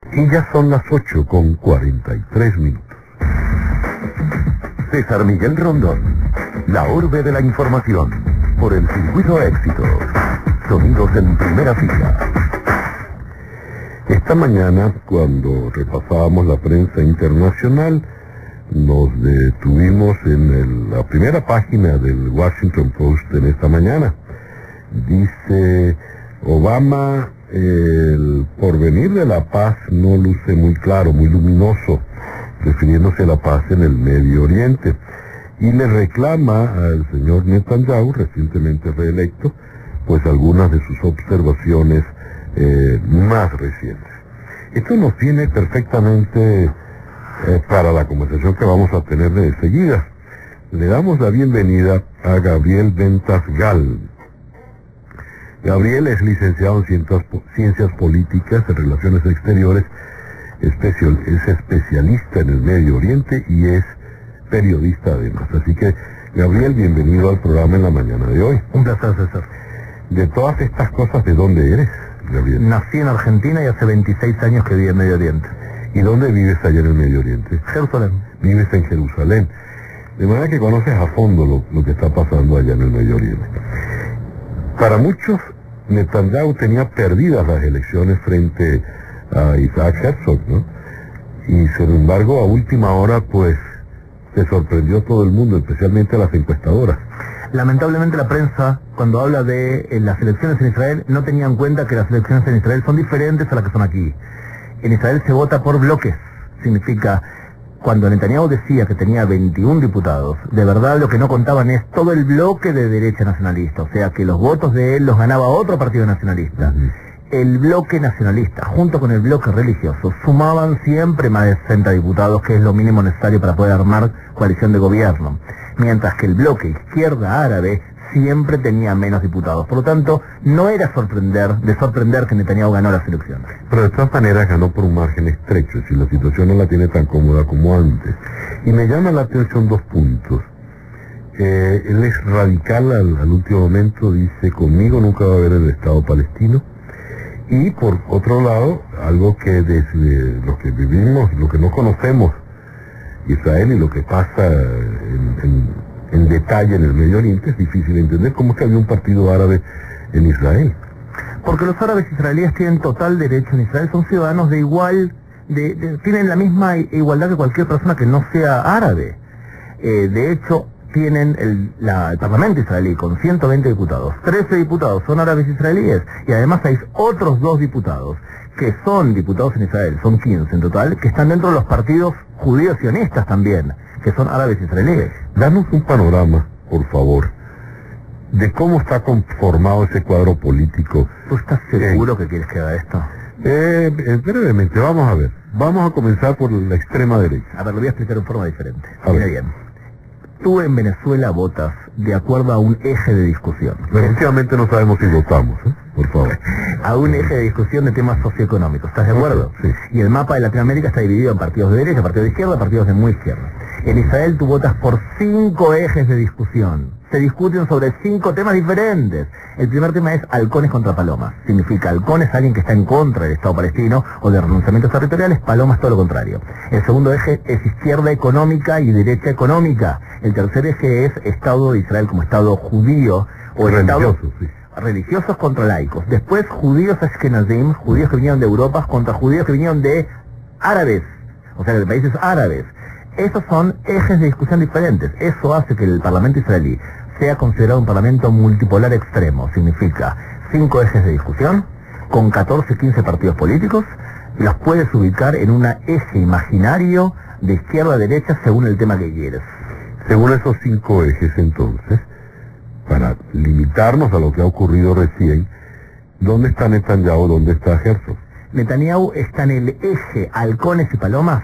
Y ya son las 8:43. César Miguel Rondón, la urbe de la información, por el Circuito Éxito. Sonidos en primera fila. Esta mañana, cuando repasábamos la prensa internacional, nos detuvimos en la primera página del Washington Post en esta mañana. Dice: Obama, el porvenir de la paz no luce muy claro, muy luminoso, refiriéndose a la paz en el Medio Oriente, y le reclama al señor Netanyahu, recientemente reelecto, pues algunas de sus observaciones más recientes. Esto nos viene perfectamente para la conversación que vamos a tener de seguida. Le damos la bienvenida a Gabriel Ventas Gal. Gabriel es licenciado en Ciencias Políticas y Relaciones Exteriores, es especialista en el Medio Oriente y es periodista además. Así que, Gabriel, bienvenido al programa en la mañana de hoy. Un placer, César. De todas estas cosas, ¿de dónde eres, Gabriel? Nací en Argentina y hace 26 años que viví en Medio Oriente. ¿Y dónde vives allá en el Medio Oriente? Jerusalén. Vives en Jerusalén. De manera que conoces a fondo lo que está pasando allá en el Medio Oriente. Para muchos, Netanyahu tenía perdidas las elecciones frente a Isaac Herzog, ¿no? Y sin embargo, a última hora, pues, se sorprendió todo el mundo, especialmente a las encuestadoras. Lamentablemente la prensa, cuando habla de las elecciones en Israel, no tenía en cuenta que las elecciones en Israel son diferentes a las que son aquí. En Israel se vota por bloques. Significa, cuando Netanyahu decía que tenía 21 diputados, de verdad lo que no contaban es todo el bloque de derecha nacionalista, o sea que los votos de él los ganaba otro partido nacionalista. El bloque nacionalista, junto con el bloque religioso, sumaban siempre más de 60 diputados, que es lo mínimo necesario para poder armar coalición de gobierno. Mientras que el bloque izquierda árabe siempre tenía menos diputados. Por lo tanto, no era de sorprender que Netanyahu ganó las elecciones. Pero de todas maneras ganó por un margen estrecho, si la situación no la tiene tan cómoda como antes. Y me llama la atención dos puntos. Él es radical al último momento, dice: conmigo nunca va a haber el Estado palestino. Y por otro lado, algo que desde lo que vivimos, lo que no conocemos, Israel y lo que pasa en detalle en el Medio Oriente, es difícil entender cómo es que había un partido árabe en Israel. Porque los árabes israelíes tienen total derecho en Israel, son ciudadanos tienen la misma igualdad que cualquier persona que no sea árabe. De hecho, tienen el Parlamento israelí con 120 diputados, 13 diputados son árabes israelíes, y además hay otros 2 diputados que son diputados en Israel, son 15 en total, que están dentro de los partidos judíos sionistas también, que son árabes israelíes. Danos un panorama, por favor, de cómo está conformado ese cuadro político. ¿Tú estás seguro que quieres que haga esto? Brevemente, vamos a ver. Vamos a comenzar por la extrema derecha. A ver, lo voy a explicar de forma diferente. Mira bien. Tú en Venezuela votas de acuerdo a un eje de discusión. Efectivamente no sabemos si votamos, por favor. A un eje de discusión de temas socioeconómicos, ¿estás de acuerdo? Sí. Y el mapa de Latinoamérica está dividido en partidos de derecha, partidos de izquierda, partidos de muy izquierda. En Israel tú votas por 5 ejes de discusión. Se discuten sobre 5 temas diferentes. El primer tema es halcones contra palomas. Significa, halcón es alguien que está en contra del Estado palestino o de renunciamientos territoriales, palomas todo lo contrario. El segundo eje es izquierda económica y derecha económica. El tercer eje es Estado de Israel como Estado judío o religioso, religiosos contra laicos. Después judíos ashkenazim, judíos que vinieron de Europa contra judíos que vinieron de árabes, o sea, de países árabes. Esos son ejes de discusión diferentes. Eso hace que el Parlamento israelí sea considerado un parlamento multipolar extremo. Significa 5 ejes de discusión, con 14, 15 partidos políticos, y los puedes ubicar en un eje imaginario de izquierda a derecha según el tema que quieres. Según esos 5 ejes, entonces, para limitarnos a lo que ha ocurrido recién, ¿dónde está Netanyahu? ¿Dónde está Herzog? Netanyahu está en el eje halcones y palomas,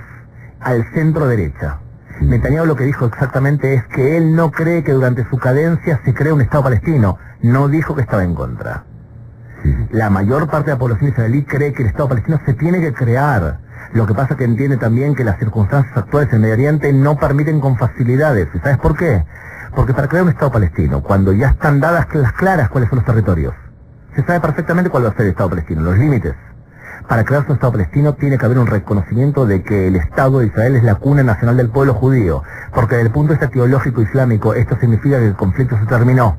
al centro derecha. Netanyahu lo que dijo exactamente es que él no cree que durante su cadencia se cree un Estado palestino. No dijo que estaba en contra. La mayor parte de la población israelí cree que el Estado palestino se tiene que crear. Lo que pasa es que entiende también que las circunstancias actuales en Medio Oriente no permiten con facilidades. ¿Y sabes por qué? Porque para crear un Estado palestino, cuando ya están dadas las claras cuáles son los territorios, se sabe perfectamente cuál va a ser el Estado palestino, los límites. Para crearse un Estado palestino tiene que haber un reconocimiento de que el Estado de Israel es la cuna nacional del pueblo judío, porque desde el punto de vista teológico islámico esto significa que el conflicto se terminó.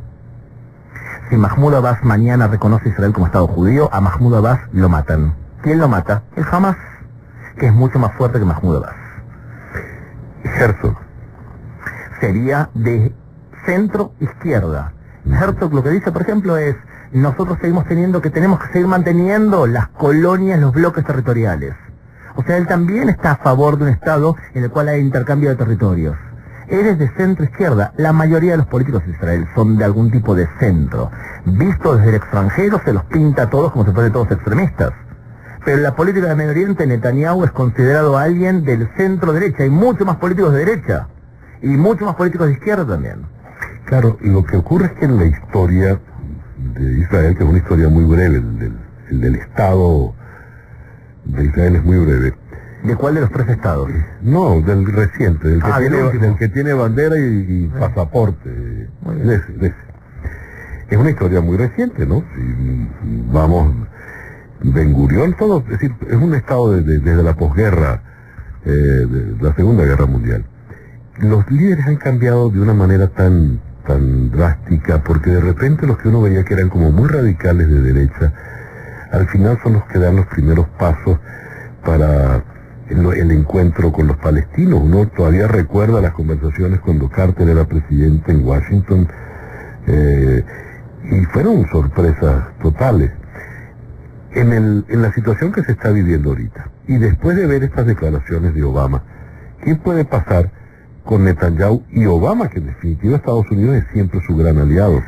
Si Mahmoud Abbas mañana reconoce a Israel como Estado judío, a Mahmoud Abbas lo matan. ¿Quién lo mata? El Hamas, que es mucho más fuerte que Mahmoud Abbas. Herzog sería de centro-izquierda. Herzog lo que dice, por ejemplo, es: nosotros tenemos que seguir manteniendo las colonias, los bloques territoriales. O sea, él también está a favor de un Estado en el cual hay intercambio de territorios. Él es de centro-izquierda. La mayoría de los políticos de Israel son de algún tipo de centro. Visto desde el extranjero, se los pinta a todos como si fueran todos extremistas. Pero en la política de Medio Oriente, Netanyahu es considerado alguien del centro-derecha. Hay muchos más políticos de derecha y muchos más políticos de izquierda también. Claro, lo que ocurre es que en la historia de Israel, que es una historia muy breve, el del Estado de Israel es muy breve. ¿De cuál de los tres estados? No, del reciente, del último. que tiene bandera y pasaporte. De ese. Es una historia muy reciente, ¿no? Si vamos, Ben Gurión, todo, es decir, es un estado desde la posguerra, de la Segunda Guerra Mundial. Los líderes han cambiado de una manera tan drástica, porque de repente los que uno veía que eran como muy radicales de derecha, al final son los que dan los primeros pasos para el encuentro con los palestinos. Uno todavía recuerda las conversaciones cuando Carter era presidente en Washington, y fueron sorpresas totales. En la situación que se está viviendo ahorita, y después de ver estas declaraciones de Obama, ¿qué puede pasar con Netanyahu y Obama, que en definitiva Estados Unidos es siempre su gran aliado?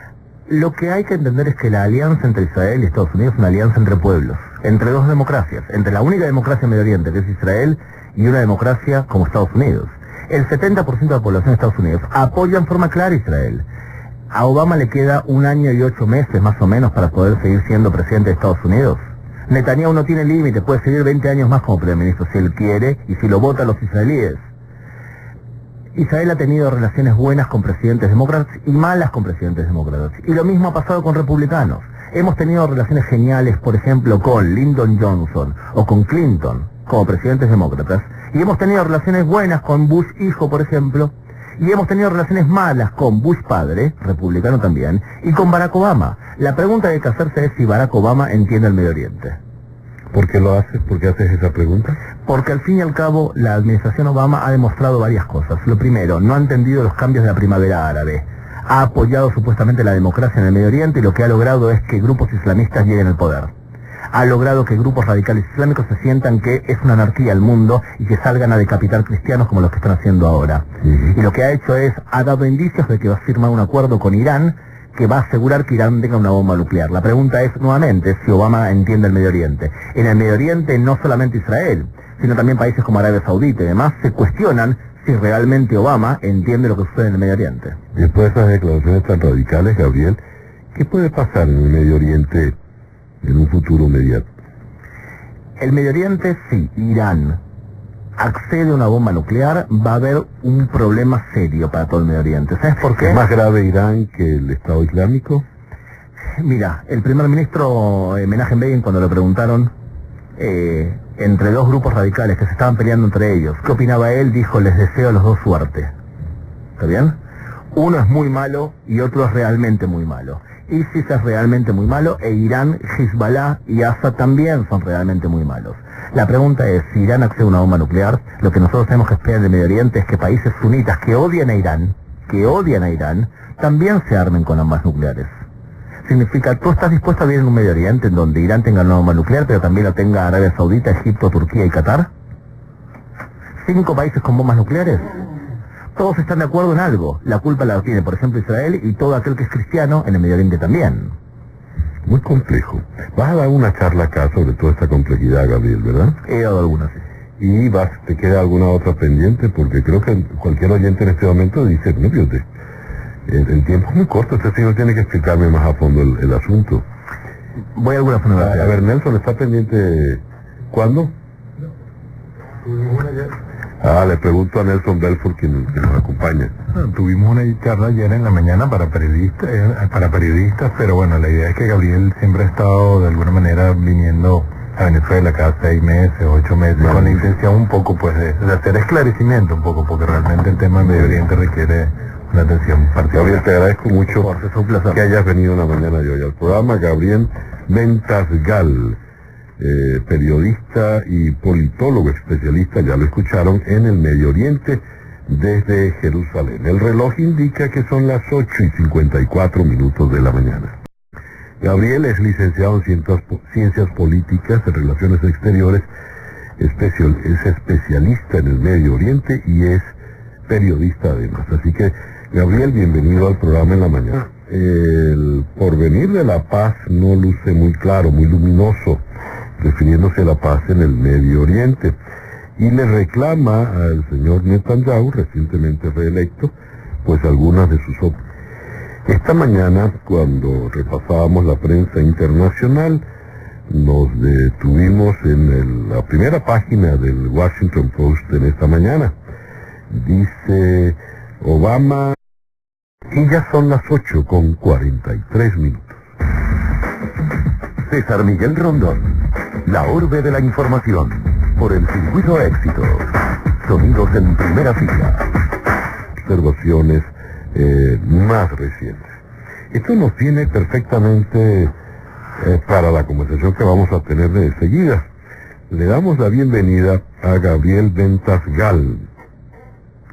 Lo que hay que entender es que la alianza entre Israel y Estados Unidos es una alianza entre pueblos, entre dos democracias, entre la única democracia en Medio Oriente, que es Israel, y una democracia como Estados Unidos. El 70% de la población de Estados Unidos apoya en forma clara a Israel. A Obama le queda 1 año y 8 meses más o menos para poder seguir siendo presidente de Estados Unidos. Netanyahu no tiene límite, puede seguir 20 años más como primer ministro si él quiere y si lo votan los israelíes. Israel ha tenido relaciones buenas con presidentes demócratas y malas con presidentes demócratas. Y lo mismo ha pasado con republicanos. Hemos tenido relaciones geniales, por ejemplo, con Lyndon Johnson o con Clinton como presidentes demócratas. Y hemos tenido relaciones buenas con Bush hijo, por ejemplo. Y hemos tenido relaciones malas con Bush padre, republicano también, y con Barack Obama. La pregunta que hay que hacerse es si Barack Obama entiende el Medio Oriente. ¿Por qué lo haces? ¿Por qué haces esa pregunta? Porque al fin y al cabo la administración Obama ha demostrado varias cosas. Lo primero, no ha entendido los cambios de la primavera árabe. Ha apoyado supuestamente la democracia en el Medio Oriente y lo que ha logrado es que grupos islamistas lleguen al poder. Ha logrado que grupos radicales islámicos se sientan que es una anarquía el mundo y que salgan a decapitar cristianos como los que están haciendo ahora. Y lo que ha hecho es, ha dado indicios de que va a firmar un acuerdo con Irán que va a asegurar que Irán tenga una bomba nuclear. La pregunta es, nuevamente, si Obama entiende el Medio Oriente. En el Medio Oriente no solamente Israel, sino también países como Arabia Saudita y demás se cuestionan si realmente Obama entiende lo que sucede en el Medio Oriente. Después de esas declaraciones tan radicales, Gabriel, ¿qué puede pasar en el Medio Oriente en un futuro inmediato? El Medio Oriente, sí, Irán accede a una bomba nuclear, va a haber un problema serio para todo el Medio Oriente. ¿Sabes por qué? ¿Es más grave Irán que el Estado Islámico? Mira, el primer ministro Menachem Begin, cuando le preguntaron entre dos grupos radicales que se estaban peleando entre ellos, ¿qué opinaba él? Dijo, les deseo a los dos suerte. ¿Está bien? Uno es muy malo y otro es realmente muy malo. ISIS es realmente muy malo e Irán, Hezbollah y Assad también son realmente muy malos. La pregunta es, si Irán accede a una bomba nuclear, lo que nosotros tenemos que esperar en el Medio Oriente es que países sunitas que odian a Irán, también se armen con bombas nucleares. Significa, ¿tú estás dispuesto a vivir en un Medio Oriente en donde Irán tenga una bomba nuclear, pero también lo tenga Arabia Saudita, Egipto, Turquía y Qatar? 5 países con bombas nucleares. Todos están de acuerdo en algo. La culpa la tiene, por ejemplo, Israel y todo aquel que es cristiano en el Medio Oriente también. Muy complejo. Vas a dar una charla acá sobre toda esta complejidad, Gabriel, ¿verdad? He dado algunas, sí. ¿Y te queda alguna otra pendiente? Porque creo que cualquier oyente en este momento dice, no, fíjate, el tiempo es muy corto, este señor tiene que explicarme más a fondo el asunto. Voy a alguna forma. A ver, Nelson, ¿está pendiente cuándo? Le pregunto a Nelson Belfort, que nos acompaña. Tuvimos una charla ayer en la mañana para periodistas, pero bueno, la idea es que Gabriel siempre ha estado de alguna manera viniendo a Venezuela cada 6 meses, 8 meses, con la intención un poco pues de hacer esclarecimiento un poco, porque realmente el tema de Medio Oriente requiere una atención particular. Gabriel, te agradezco mucho que hayas venido la mañana de hoy al programa. Gabriel Ventasgal, periodista y politólogo especialista, ya lo escucharon, en el Medio Oriente desde Jerusalén. El reloj indica que son las 8:54 de la mañana. Gabriel es licenciado en Ciencias Políticas y Relaciones Exteriores, es especialista en el Medio Oriente y es periodista además. Así que, Gabriel, bienvenido al programa en la mañana. El porvenir de la paz no luce muy claro, muy luminoso, refiriéndose a la paz en el Medio Oriente. Y le reclama al señor Netanyahu, recientemente reelecto, pues algunas de sus opiniones. Esta mañana, cuando repasábamos la prensa internacional, nos detuvimos en la primera página del Washington Post en esta mañana. Dice Obama, y ya son las 8:43. César Miguel Rondón, la urbe de la información, por el Circuito Éxito. Sonidos en primera fila. Observaciones más recientes. Esto nos tiene perfectamente para la conversación que vamos a tener de seguida. Le damos la bienvenida a Gabriel Ventasgal.